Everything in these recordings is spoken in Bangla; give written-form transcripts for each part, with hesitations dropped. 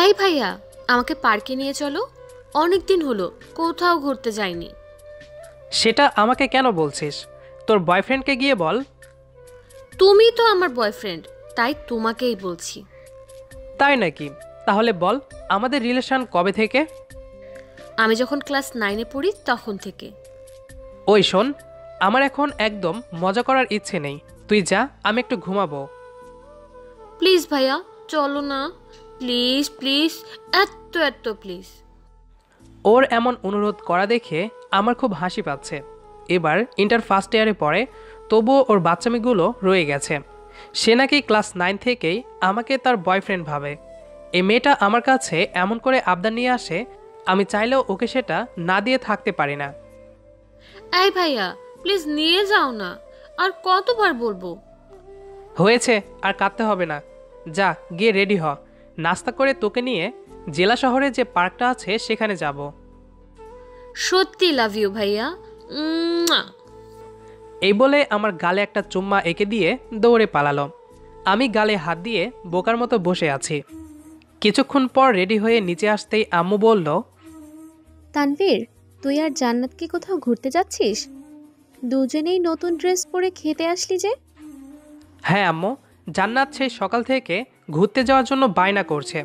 এই ভাইয়া, আমাকে পার্কে নিয়ে চলো। অনেক দিন হলো কোথাও ঘুরতে যাইনি। সেটা আমাকে কেন বলছিস? তোর বয়ফ্রেন্ডকে গিয়ে বল। তুমি তো আমার বয়ফ্রেন্ড, তাই তোমাকেই বলছি। তাই নাকি? তাহলে বল, আমাদের রিলেশন কবে থেকে? আমি যখন ক্লাস 9-এ পড়ি তখন থেকে। ওই শোন, আমার এখন একদম মজা করার ইচ্ছে নেই। তুই যা, আমি একটু ঘুমাবো। প্লিজ ভাইয়া, চলো না। প্লিজ প্লিজ, এত এত প্লিজ। ওর এমন অনুরোধ করা দেখে আমার খুব হাসি পাচ্ছে। এবার ইন্টার ফার্স্ট ইয়ারে পড়ে, তবুও ওর বাচ্চামিগুলো রয়ে গেছে। সে নাকি ক্লাস 9 থেকেই আমাকে তার বয়ফ্রেন্ড ভাবে। এই মেয়েটা আমার কাছে এমন করে আবদার নিয়ে আসে, আমি চাইলেও ওকে সেটা না দিয়ে থাকতে পারি না। এই ভাইয়া, প্লিজ নিয়ে যাও না। আর কতবার বলবো? হয়েছে, আর কাঁদতে হবে না। যা, গিয়ে রেডি হ। নাস্তা করে তোকে নিয়ে জেলা শহরে যে পার্কটা আছে সেখানে যাব। সত্যি লাভ ইউ ভাইয়া। উম্মুয়া। এই বলে আমার গালে একটা চুম্মা এঁকে দিয়ে দৌড়ে পালালো। আমি গালে হাত দিয়ে বোকার মতো বসে আছি। কিছুক্ষণ পর রেডি হয়ে নিচে আসতেই আম্মু বলল, তানভীর, তুই আর জান্নাত কি কোথাও ঘুরতে যাচ্ছিস? দুজনেই নতুন ড্রেস পরে খেতে আসলি যে। হ্যাঁ আম্মু, জান্নাত সেই সকাল থেকে ঘুরতে যাওয়ার জন্য বায়না করছে।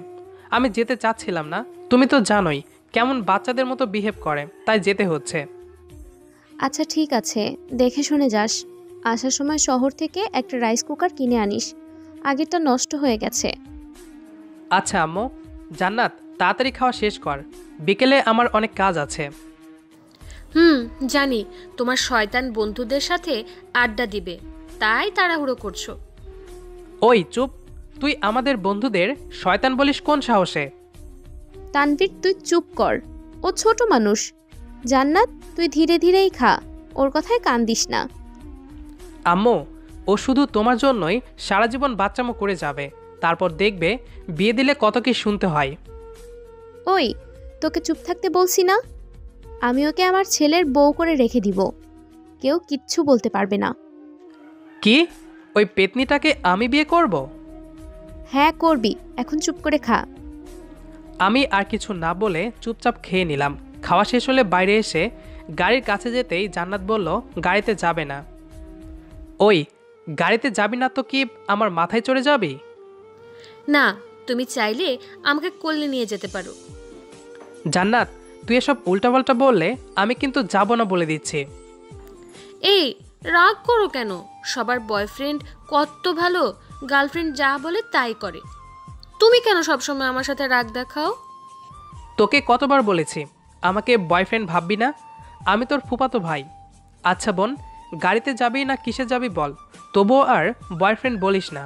আমি যেতে চাচ্ছিলাম না। তুমি তো জানোই কেমন বাচ্চাদের মতো বিহেভ করে, তাই যেতে হচ্ছে। আচ্ছা ঠিক আছে, দেখে শুনে যাস। আসার সময় শহর থেকে একটা রাইস কুকার কিনে আনিস, আগেরটা নষ্ট হয়ে গেছে। আচ্ছা আম্মু। জান্নাত, তাড়াতাড়ি খাওয়া শেষ কর, বিকেলে আমার অনেক কাজ আছে। জানি তোমার শয়তান বন্ধুদের সাথে আড্ডা দিবে, তাই তাড়াহুড়ো করছো। ওই চুপ! তুই আমাদের বন্ধুদের শয়তান বলিস কোন সাহসে? তানভীর, তুই চুপ কর। ও ছোট মানুষ। জান্নাত, তুই ধীরে ধীরেই খা, ওর কথায় কান দিস না। আম্মু, ও শুধু তোমার জন্যই সারা জীবন বাচ্চামো করে যাবে। তারপর দেখবে বিয়ে দিলে কত কি শুনতে হয়। ওই, তোকে চুপ থাকতে বলছি না। আমি ওকে আমার ছেলের বউ করে রেখে দিব, কেউ কিচ্ছু বলতে পারবে না। কি? ওই পেতনিটাকে আমি বিয়ে করব? হ্যাঁ করবি, এখন চুপ করে খা। আমি আর কিছু না বলে চুপচাপ খেয়ে নিলাম। খাওয়া শেষ হলে বাইরে এসে গাড়ির কাছে যেতেই জান্নাত বলল, গাড়িতে যাবে না। ওই, গাড়িতে যাবি না তো কি আমার মাথায় চড়ে যাবি? না, তুমি চাইলে আমাকে কোলে নিয়ে যেতে পারো। জান্নাত, তুই এসব উল্টাপাল্টা বললে আমি কিন্তু যাব না বলে দিচ্ছি। এই, রাগ করো কেন? সবার বয়ফ্রেন্ড কত ভালো, গার্লফ্রেন্ড যা বলে তাই করে। তুমি কেন সবসময় আমার সাথে রাগ দেখাও? তোকে কতবার বলেছি আমাকে বয়ফ্রেন্ড ভাববি না? আমি তোর ফুফাতো ভাই। আচ্ছা বোন, গাড়িতে যাবি না কিসে যাবি বল, তবুও আর বয়ফ্রেন্ড বলিস না।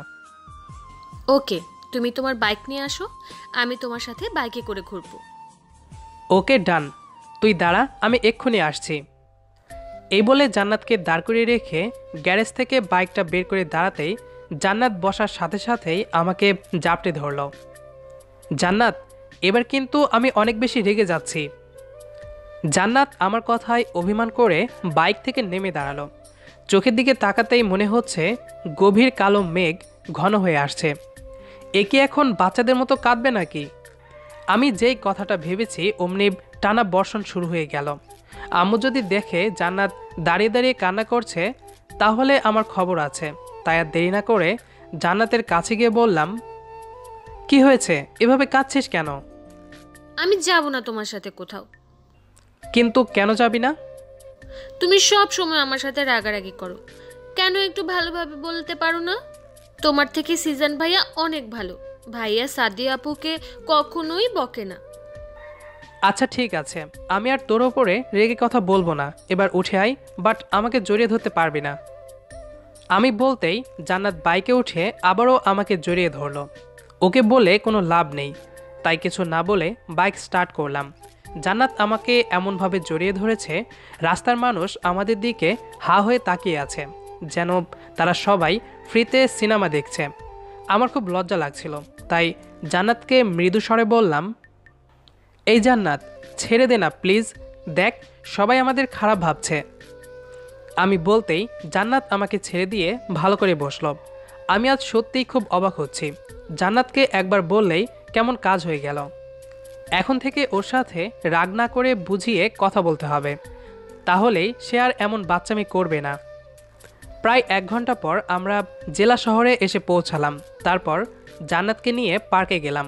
ওকে, তুমি তোমার বাইক নিয়ে আসো, আমি তোমার সাথে বাইকে করে ঘুরবো। ওকে ডান। তুই দাঁড়া, আমি এক্ষুনি আসছি। এই বলে জান্নাতকে দাঁড় করিয়ে রেখে গ্যারেজ থেকে বাইকটা বের করে দাঁড়াতেই জান্নাত বসার সাথে সাথেই আমাকে জাপটে ধরল। জান্নাত, এবার কিন্তু আমি অনেক বেশি রেগে যাচ্ছি। জান্নাত আমার কথায় অভিমান করে বাইক থেকে নেমে দাঁড়ালো। চোখের দিকে তাকাতেই মনে হচ্ছে গভীর কালো মেঘ ঘন হয়ে আসছে। এ কি এখন বাচ্চাদের মতো কাঁদবে নাকি? আমি যেই কথাটা ভেবেছি অমনি টানা বর্ষণ শুরু হয়ে গেল। আম্মু যদি দেখে জান্নাত দাঁড়িয়ে দাঁড়িয়ে কান্না করছে, তাহলে আমার খবর আছে। তাই আর দেরি না করে জান্নাতের কাছে গিয়ে বললাম, কি হয়েছে, এভাবে কাঁদছিস কেন? আমি যাব না তোমার সাথে কোথাও। কিন্তু কেন যাবি না? তুমি সব সময় আমার সাথে রাগারাগি করো, কেন একটু ভালোভাবে বলতে পারো না? তোমার থেকে সিজন ভাইয়া অনেক ভালো, ভাইয়া সাদিয়া আপুকে কখনোই বকে না। আচ্ছা ঠিক আছে, আমি আর তোর ওপরে রেগে কথা বলবো না। এবার উঠে আয়, বাট আমাকে জড়িয়ে ধরতে পারবি না। আমি বলতেই জান্নাত বাইকে উঠে আবারও আমাকে জড়িয়ে ধরলো। ওকে বলে কোনো লাভ নেই, তাই কিছু না বলে বাইক স্টার্ট করলাম। জান্নাত আমাকে এমনভাবে জড়িয়ে ধরেছে, রাস্তার মানুষ আমাদের দিকে হা হয়ে তাকিয়ে আছে, যেন তারা সবাই ফ্রিতে সিনেমা দেখছে। আমার খুব লজ্জা লাগছিল, তাই জান্নাতকে মৃদু স্বরে বললাম, এই জান্নাত, ছেড়ে দে না প্লিজ, দেখ সবাই আমাদের খারাপ ভাবছে। আমি বলতেই জান্নাত আমাকে ছেড়ে দিয়ে ভালো করে বসল। আমি আজ সত্যিই খুব অবাক হচ্ছি। জান্নাতকে একবার বললেই কেমন কাজ হয়ে গেল। এখন থেকে ওর সাথে রাগ না করে বুঝিয়ে কথা বলতে হবে, তাহলেই সে আর এমন বাচ্চামি করবে না। প্রায় 1 ঘন্টা পর আমরা জেলা শহরে এসে পৌঁছালাম। তারপর জান্নাতকে নিয়ে পার্কে গেলাম।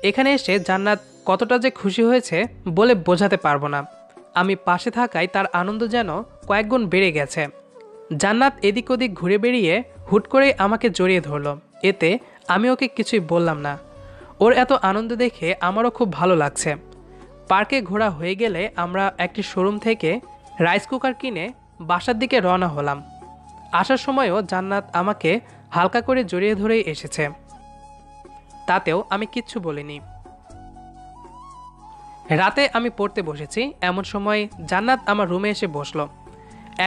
এখানে এসে জান্নাত কতটা যে খুশি হয়েছে বলে বোঝাতে পারবো না। আমি পাশে থাকায় তার আনন্দ যেন কয়েক গুণ বেড়ে গেছে। জান্নাত এদিক ওদিক ঘুরে বেরিয়ে হুট করে আমাকে জড়িয়ে ধরল। এতে আমি ওকে কিছুই বললাম না। ওর এত আনন্দ দেখে আমারও খুব ভালো লাগছে। পার্কে ঘোরা হয়ে গেলে আমরা একটি শোরুম থেকে রাইস কুকার কিনে বাসার দিকে রওনা হলাম। আসার সময়ও জান্নাত আমাকে হালকা করে জড়িয়ে ধরেই এসেছে, তাতেও আমি কিচ্ছু বলিনি। রাতে আমি পড়তে বসেছি, এমন সময় জান্নাত আমার রুমে এসে বসলো।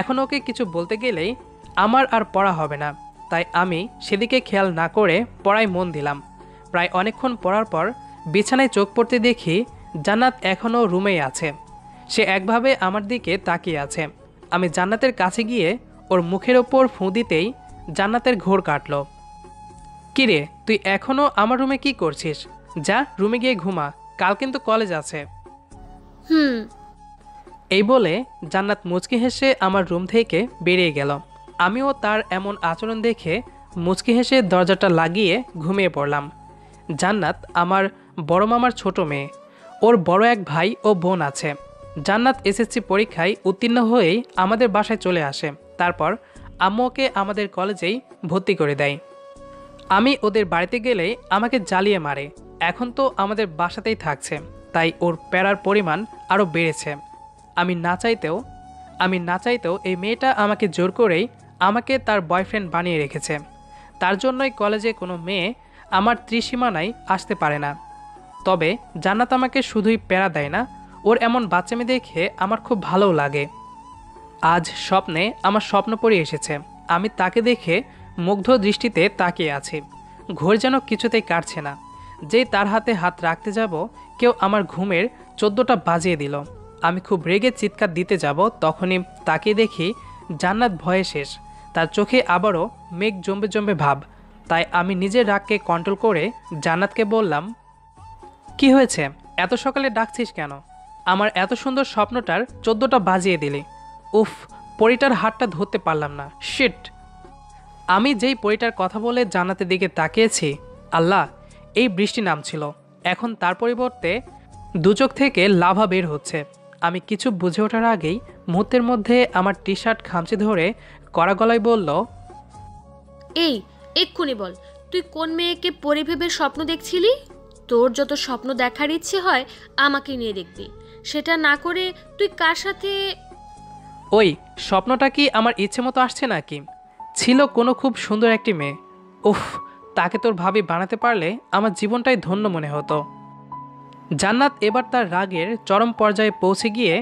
এখন ওকে কিছু বলতে গেলেই আমার আর পড়া হবে না, তাই আমি সেদিকে খেয়াল না করে পড়ায় মন দিলাম। প্রায় অনেকক্ষণ পড়ার পর বিছানায় চোখ পড়তে দেখি জান্নাত এখনও রুমেই আছে। সে একভাবে আমার দিকে তাকিয়ে আছে। আমি জান্নাতের কাছে গিয়ে ওর মুখের ওপর ফুঁ দিতেই জান্নাতের ঘোর কাটল। কিরে, তুই এখনও আমার রুমে কি করছিস? যা রুমে গিয়ে ঘুমা, কাল কিন্তু কলেজ আছে। এই বলে জান্নাত মুচকি হেসে আমার রুম থেকে বেরিয়ে গেল। আমিও তার এমন আচরণ দেখে মুচকি হেসে দরজাটা লাগিয়ে ঘুমিয়ে পড়লাম। জান্নাত আমার বড় মামার ছোট মেয়ে। ওর বড় এক ভাই ও বোন আছে। জান্নাত এসএসসি পরীক্ষায় উত্তীর্ণ হয়েই আমাদের বাসায় চলে আসে। তারপর আম্মু ওকে আমাদের কলেজেই ভর্তি করে দেয়। আমি ওদের বাড়িতে গেলে আমাকে জ্বালিয়ে মারে। এখন তো আমাদের বাসাতেই থাকছে, তাই ওর প্যারার পরিমাণ আরও বেড়েছে। আমি না চাইতেও এই মেয়েটা আমাকে জোর করেই আমাকে তার বয়ফ্রেন্ড বানিয়ে রেখেছে। তার জন্যই কলেজে কোনো মেয়ে আমার ত্রিসীমানায় আসতে পারে না। তবে জান্নাত আমাকে শুধুই প্যারা দেয় না, ওর এমন বাচ্চামি দেখে আমার খুব ভালোও লাগে। আজ স্বপ্নে আমার স্বপ্নপরী এসেছে। আমি তাকে দেখে মুগ্ধ দৃষ্টিতে তাকিয়ে আছি। ঘোর যেন কিছুতেই কাটছে না। যেই তার হাতে হাত রাখতে যাব, কেউ আমার ঘুমের 14টা বাজিয়ে দিল। আমি খুব রেগে চিৎকার দিতে যাব, তখনই তাকিয়ে দেখি জান্নাত ভয়ে শেষ। তার চোখে আবারও মেঘ জমবে জমবে ভাব। তাই আমি নিজের রাগকে কন্ট্রোল করে জান্নাতকে বললাম, কি হয়েছে? এত সকালে ডাকছিস কেন? আমার এত সুন্দর স্বপ্নটার 14টা বাজিয়ে দিলি। উফ, পরিটার হাতটা ধরতে পারলাম না, শিট। আমি যেই পরিটার কথা বলে জান্নাতের দিকে তাকিয়েছি, আল্লাহ, এই বৃষ্টি নামছিল। এখন তার পরিবর্তে দু চোখ থেকে লাভা বের হচ্ছে। আমি কিছু বুঝে ওঠার আগেই মুহূর্তের মধ্যে আমার টি শার্ট খামচে ধরে কড়া গলায় বলল, এই এক্ষুনি বল, তুই কোন মেয়েকে পরি ভেবে স্বপ্ন দেখছিলি? তোর যত স্বপ্ন দেখার ইচ্ছে হয় আমাকে নিয়ে দেখবি, সেটা না করে তুই কার সাথে? ওই স্বপ্নটা কি আমার ইচ্ছে মতো আসছে নাকি? ছিল কোনো খুব সুন্দর একটি মেয়ে। উফ, তাকে তোর ভাবি বানাতে পারলে আমার জীবনটাই ধন্য মনে হতো। জান্নাত এবার তার রাগের চরম পর্যায়ে পৌঁছে গিয়ে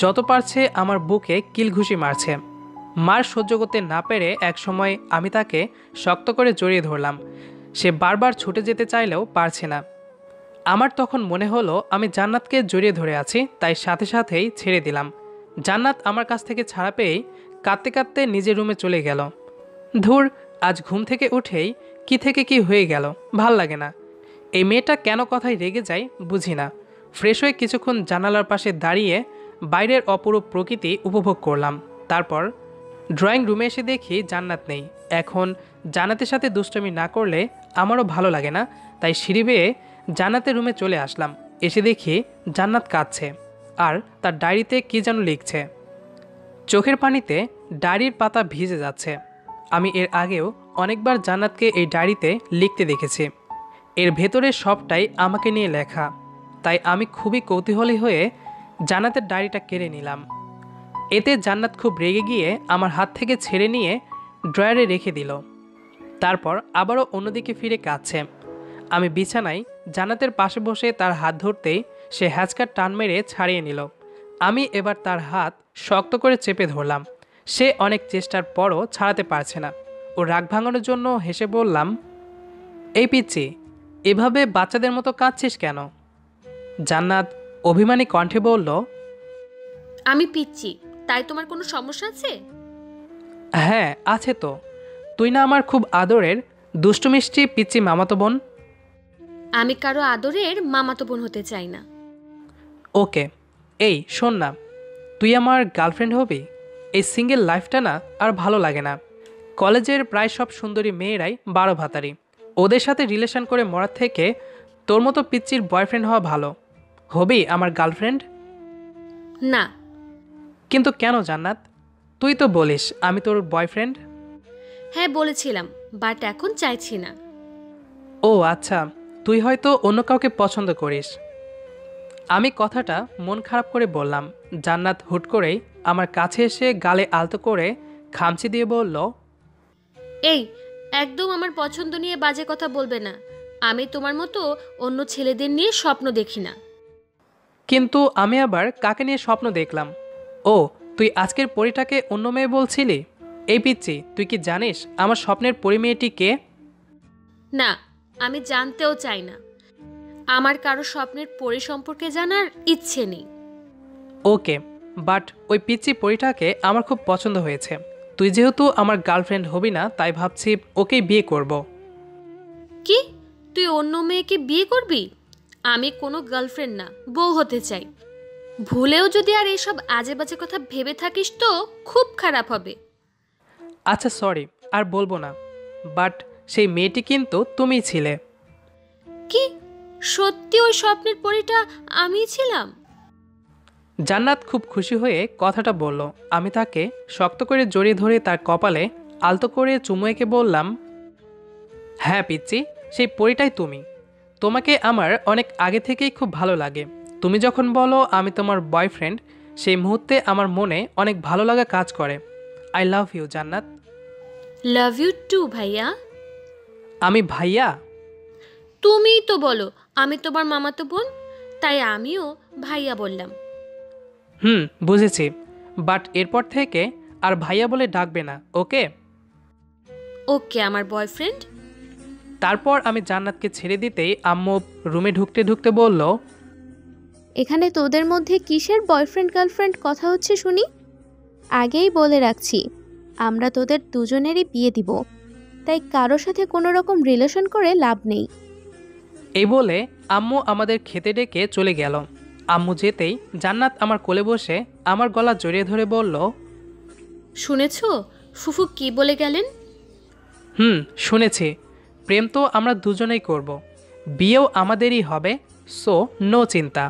যত পারছে আমার বুকে কিলঘুষি মারছে। মার সহ্য করতে না পেরে একসময় আমি তাকে শক্ত করে জড়িয়ে ধরলাম। সে বারবার ছুটে যেতে চাইলেও পারছে না। আমার তখন মনে হলো আমি জান্নাতকে জড়িয়ে ধরে আছি, তাই সাথে সাথেই ছেড়ে দিলাম। জান্নাত আমার কাছ থেকে ছাড়া পেয়েই কাঁদতে কাঁদতে নিজের রুমে চলে গেল। ধুর, আজ ঘুম থেকে উঠেই কি থেকে কি হয়ে গেল, ভাল লাগে না। এই মেয়েটা কেন কথায় রেগে যায় বুঝি না। ফ্রেশ হয়ে কিছুক্ষণ জানালার পাশে দাঁড়িয়ে বাইরের অপরূপ প্রকৃতি উপভোগ করলাম। তারপর ড্রয়িং রুমে এসে দেখি জান্নাত নেই। এখন জান্নাতের সাথে দুষ্টমি না করলে আমারও ভালো লাগে না, তাই সিঁড়ি বেয়ে জান্নাতের রুমে চলে আসলাম। এসে দেখি জান্নাত কাঁদছে আর তার ডায়েরিতে কী যেন লিখছে। চোখের পানিতে ডায়েরির পাতা ভিজে যাচ্ছে। আমি এর আগেও অনেকবার জান্নাতকে এই ডায়েরিতে লিখতে দেখেছি। এর ভেতরে সবটাই আমাকে নিয়ে লেখা, তাই আমি খুবই কৌতূহলী হয়ে জান্নাতের ডায়েরিটা কেড়ে নিলাম। এতে জান্নাত খুব রেগে গিয়ে আমার হাত থেকে ছেড়ে নিয়ে ড্রয়ারে রেখে দিল। তারপর আবারও অন্যদিকে ফিরে কাঁদছে। আমি বিছানায় জান্নাতের পাশে বসে তার হাত ধরতেই সে হ্যাচকার টান মেরে ছাড়িয়ে নিল। আমি এবার তার হাত শক্ত করে চেপে ধরলাম। সে অনেক চেষ্টার পরও ছাড়াতে পারছে না। ও রাগ ভাঙানোর জন্য হেসে বললাম, এই পিচ্চি, এভাবে বাচ্চাদের মতো কাঁদছিস কেন? জান্নাত অভিমানী কণ্ঠে বলল, আমি পিচ্ছি তাই তোমার কোনো সমস্যা আছে? হ্যাঁ আছে তো, তুই না আমার খুব আদরের দুষ্টু মিষ্টি পিচ্চি মামাতো বোন? আমি কারো আদরের মামাতো বোন হতে চাই না। ওকে, এই শোন না, তুই আমার গার্লফ্রেন্ড হবি? এই সিঙ্গেল লাইফটা না আর ভালো লাগে না। কলেজের প্রায় সব সুন্দরী মেয়েরাই 12 ভাতারি। ওদের সাথে রিলেশন করে মরার থেকে তোর মতো পিচ্চির বয়ফ্রেন্ড হওয়া ভালো। হবি আমার গার্লফ্রেন্ড? না। কিন্তু কেন জান্নাত? তুই তো বলিস আমি তোর বয়ফ্রেন্ড। হ্যাঁ বলেছিলাম, বাট এখন চাইছি না। ও আচ্ছা, তুই হয়তো অন্য কাউকে পছন্দ করিস। আমি কথাটা মন খারাপ করে বললাম। জান্নাত হুট করেই আমার কাছে এসে গালে আলতো করে খামচি দিয়ে বলল, এই, একদম আমার পছন্দ নিয়ে বাজে কথা বলবে না। আমি তোমার মতো অন্য ছেলেদের নিয়ে স্বপ্ন দেখি না। কিন্তু আমি আবার কাকে নিয়ে স্বপ্ন দেখলাম? ও, তুই আজকের পরীটাকে অন্য মেয়ে বলছিলি? এই পিচ্ছি, তুই কি জানিস আমার স্বপ্নের পরি মেয়েটি কে? না, আমি জানতেও চাই না। আমার কারো স্বপ্নের পরি সম্পর্কে জানার ইচ্ছে নেই। ওকে, বাট ওই পিচ্ছি পরিটাকে আমার খুব পছন্দ হয়েছে। তুই যেহেতু আমার গার্লফ্রেন্ড হবি না, তাই ভাবছি ওকেই বিয়ে করব। কি? তুই অন্য মেয়েকে বিয়ে করবি? আমি কোনো গার্লফ্রেন্ড না, বউ হতে চাই। ভুলেও যদি আর এসব আজে বাজে কথা ভেবে থাকিস তো খুব খারাপ হবে। আচ্ছা সরি, আর বলবো না। বাট সেই মেয়েটি কিন্তু তুমিই ছিলে। কি? সত্যি ওই স্বপ্নের পরিটা আমিই ছিলাম? জান্নাত খুব খুশি হয়ে কথাটা বলল। আমি তাকে শক্ত করে জড়িয়ে ধরে তার কপালে আলতো করে চুমু এঁকে বললাম, হ্যাঁ পিচ্চি, সেই পরিটাই তুমি। তোমাকে আমার অনেক আগে থেকেই খুব ভালো লাগে। তুমি যখন বলো আমি তোমার বয়ফ্রেন্ড, সেই মুহূর্তে আমার মনে অনেক ভালো লাগা কাজ করে। আই লাভ ইউ জান্নাত। লাভ ইউ টু ভাইয়া। আমি ভাইয়া? তুমিই তো বলো আমি তোমার মামাতো বোন, তাই আমিও ভাইয়া বললাম। বুঝেছি, বাট এরপর থেকে আর ভাইয়া বলে ডাকবে না, ওকে? ওকে আমার বয়ফ্রেন্ড। তারপর আমি জান্নাতকে ছেড়ে দিতেই আম্মু রুমে ঢুকতে ঢুকতে বলল, এখানে তোদের মধ্যে কিসের বয়ফ্রেন্ড গার্লফ্রেন্ড কথা হচ্ছে শুনি? আগেই বলে রাখছি, আমরা তোদের দুজনেরই বিয়ে দিব, তাই কারো সাথে কোনো রকম রিলেশন করে লাভ নেই। এই বলে আম্মু আমাদের খেতে ডেকে চলে গেল। আম্মু যেতেই জান্নাত আমার কোলে বসে আমার গলা জড়িয়ে ধরে বলল, শুনেছো ফুফু কি বলে গেলেন? শুনেছি। প্রেম তো আমরা দুজনেই করব, বিয়েও আমাদেরই হবে, সো নো চিন্তা।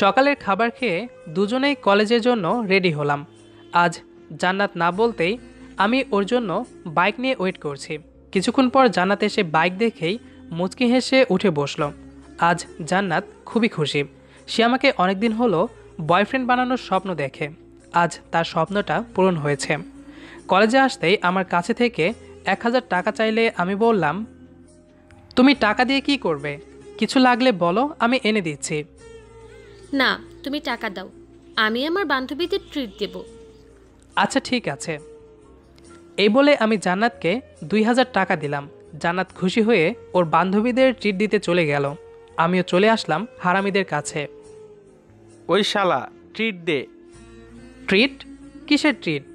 সকালের খাবার খেয়ে দুজনেই কলেজের জন্য রেডি হলাম। আজ জান্নাত না বলতেই আমি ওর জন্য বাইক নিয়ে ওয়েট করছি। কিছুক্ষণ পর জান্নাত এসে বাইক দেখেই মুচকি হেসে উঠে বসলো। আজ জান্নাত খুবই খুশি। সে আমাকে অনেকদিন হলো বয়ফ্রেন্ড বানানোর স্বপ্ন দেখে। আজ তার স্বপ্নটা পূরণ হয়েছে। কলেজে আসতেই আমার কাছে থেকে 1000 টাকা চাইলে আমি বললাম, তুমি টাকা দিয়ে কি করবে? কিছু লাগলে বলো, আমি এনে দিচ্ছি। না, তুমি টাকা দাও, আমি আমার বান্ধবীদের ট্রিট দেব। আচ্ছা ঠিক আছে। এই বলে আমি জান্নাতকে 2000 টাকা দিলাম। জান্নাত খুশি হয়ে ওর বান্ধবীদের ট্রিট দিতে চলে গেল। আমিও চলে আসলাম হারামিদের কাছে। ওই শালা, ট্রিট দে। ট্রিট? কিসের ট্রিট?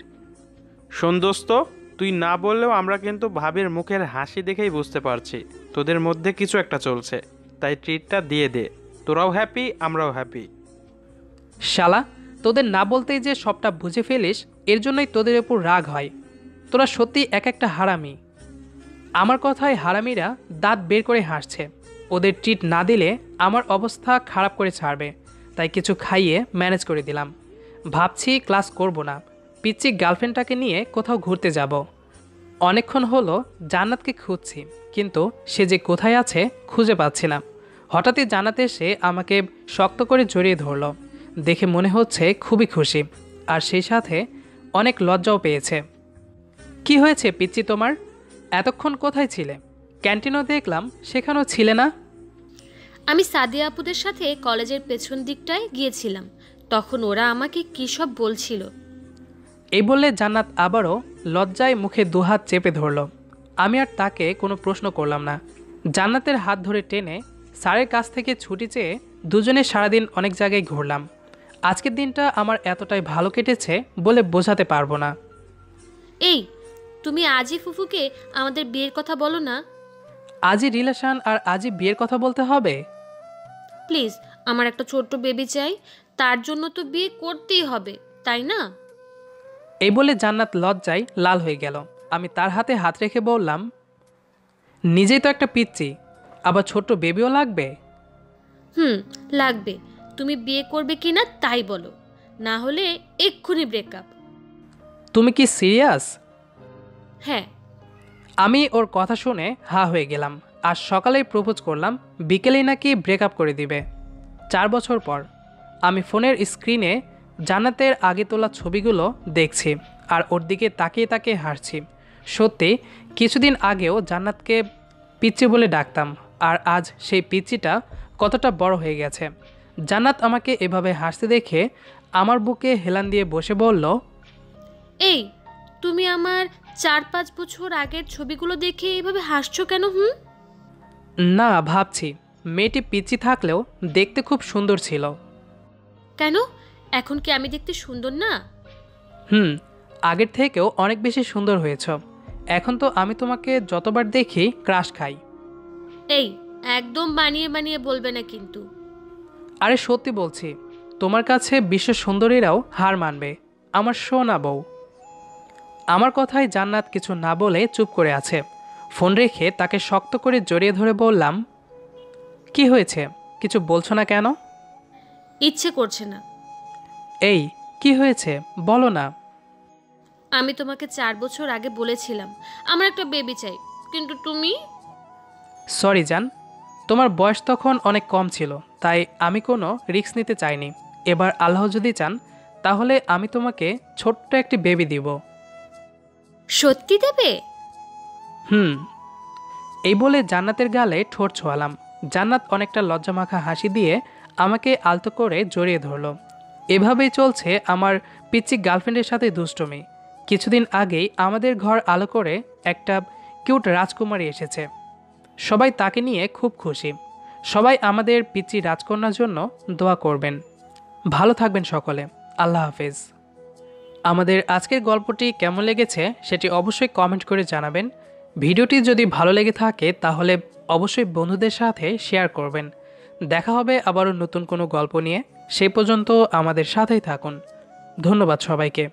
শোন দোস্ত, তুই না বললেও আমরা কিন্তু ভাবির মুখের হাসি দেখেই বুঝতে পারছি তোদের মধ্যে কিছু একটা চলছে, তাই ট্রিটটা দিয়ে দে। তোরাও হ্যাপি, আমরাও হ্যাপি। শালা, তোদের না বলতেই যে সবটা বুঝে ফেলিস, এর জন্যই তোদের উপর রাগ হয়। তোরা সত্যি এক একটা হারামি। আমার কথায় হারামিরা দাঁত বের করে হাসছে। ওদের ট্রিট না দিলে আমার অবস্থা খারাপ করে ছাড়বে, তাই কিছু খাইয়ে ম্যানেজ করে দিলাম। ভাবছি ক্লাস করব না, পিচ্চি গার্লফ্রেন্ডটাকে নিয়ে কোথাও ঘুরতে যাব। অনেকক্ষণ হলো জান্নাতকে খুঁজছি, কিন্তু সে যে কোথায় আছে খুঁজে পাচ্ছি না। হঠাৎই জান্নাত এসে আমাকে শক্ত করে জড়িয়ে ধরল। দেখে মনে হচ্ছে খুবই খুশি, আর সেই সাথে অনেক লজ্জাও পেয়েছে। কি হয়েছে পিচ্চি তোমার? এতক্ষণ কোথায় ছিলে? ক্যান্টিনও দেখলাম, সেখানেও ছিলে না। আমি সাদিয়া আপুদের সাথে কলেজের পেছন দিকটায় গিয়েছিলাম, তখন ওরা আমাকে কী সব বলছিল। এই বললে জান্নাত আবারও লজ্জায় মুখে দুহাত চেপে ধরল। আমি আর তাকে কোনো প্রশ্ন করলাম না। জান্নাতের হাত ধরে টেনে স্যারের কাছ থেকে ছুটি চেয়ে দুজনে সারাদিন অনেক জায়গায় ঘুরলাম। আজকের দিনটা আমার এতটাই ভালো কেটেছে বলে বোঝাতে পারবো না। এই, তুমি আজই ফুফুকে আমাদের বিয়ের কথা বলো না। আজই রিলেশন আর আজই বিয়ের কথা বলতে হবে? প্লিজ, আমার একটা ছোট্ট বেবি চাই, তার জন্য তো বিয়ে করতেই হবে, তাই না? এই বলে জান্নাত লজ্জায় লাল হয়ে গেল। আমি তার হাতে হাত রেখে বললাম, নিজেই তো একটা পিচ্চি, আবার ছোট্ট বেবিও লাগবে? হুম, লাগবে। তুমি বিয়ে করবে কি না তাই বলো, না হলে এক্ষুনি ব্রেকআপ। তুমি কি সিরিয়াস? হ্যাঁ। আমি ওর কথা শুনে হা হয়ে গেলাম। আজ সকালেই প্রপোজ করলাম, বিকেলেই নাকি ব্রেকআপ করে দিবে। 4 বছর পর আমি ফোনের স্ক্রিনে জান্নাতের আগে তোলা ছবিগুলো দেখছি আর ওর দিকে তাকিয়ে তাকিয়ে হাসছি। সত্যি কিছুদিন আগেও জান্নাতকে পিচ্চি বলে ডাকতাম, আর আজ সেই পিচ্চিটা কতটা বড় হয়ে গেছে। জান্নাত আমাকে এভাবে হাসতে দেখে আমার বুকে হেলান দিয়ে বসে বলল, এই, তুমি আমার 4-5 বছর আগের ছবিগুলো দেখে এইভাবে হাসছো কেন? না, ভাবছি মেয়েটি পিচ্চি থাকলেও দেখতে খুব সুন্দর ছিল। কেন? এখন কি আমি দেখতে সুন্দর না? আগের থেকেও অনেক বেশি সুন্দর হয়েছ। এখন তো আমি তোমাকে যতবার দেখি ক্রাশ খাই। এই, একদম বানিয়ে বানিয়ে বলবে না কিন্তু। আরে সত্যি বলছি, তোমার কাছে বিশ্ব সুন্দরীরাও হার মানবে, আমার সোনা বউ। আমার কথায় জান্নাত কিছু না বলে চুপ করে আছে। ফোন রেখে তাকে শক্ত করে জড়িয়ে ধরে বললাম, কি হয়েছে, কিছু বলছো না কেন? ইচ্ছে করছে না। এই, কি হয়েছে বলো না। আমি তোমাকে 4 বছর আগে বলেছিলাম আমার একটা বেবি চাই, কিন্তু তুমি। সরি জান, তোমার বয়স তখন অনেক কম ছিল, তাই আমি কোনো রিস্ক নিতে চাইনি। এবার আল্লাহ যদি চান তাহলে আমি তোমাকে ছোট্ট একটি বেবি দিব। সত্যি দেবে? এই বলে জান্নাতের গালে ঠোঁট ছোঁয়ালাম। জান্নাত অনেকটা লজ্জামাখা হাসি দিয়ে আমাকে আলতো করে জড়িয়ে ধরলো। এভাবেই চলছে আমার পিচ্চি গার্লফ্রেন্ডের সাথে দুষ্টুমি। কিছুদিন আগেই আমাদের ঘর আলো করে একটা কিউট রাজকুমারী এসেছে। সবাই তাকে নিয়ে খুব খুশি। সবাই আমাদের পিচ্চি রাজকন্যার জন্য দোয়া করবেন। ভালো থাকবেন সকলে। আল্লাহ হাফেজ। আমাদের আজকের গল্পটি কেমন লেগেছে সেটি অবশ্যই কমেন্ট করে জানাবেন। ভিডিওটি যদি ভালো লেগে থাকে তাহলে অবশ্যই বন্ধুদের সাথে শেয়ার করবেন। দেখা হবে আবারও নতুন কোনো গল্প নিয়ে। সেই পর্যন্ত আমাদের সাথেই থাকুন। ধন্যবাদ সবাইকে।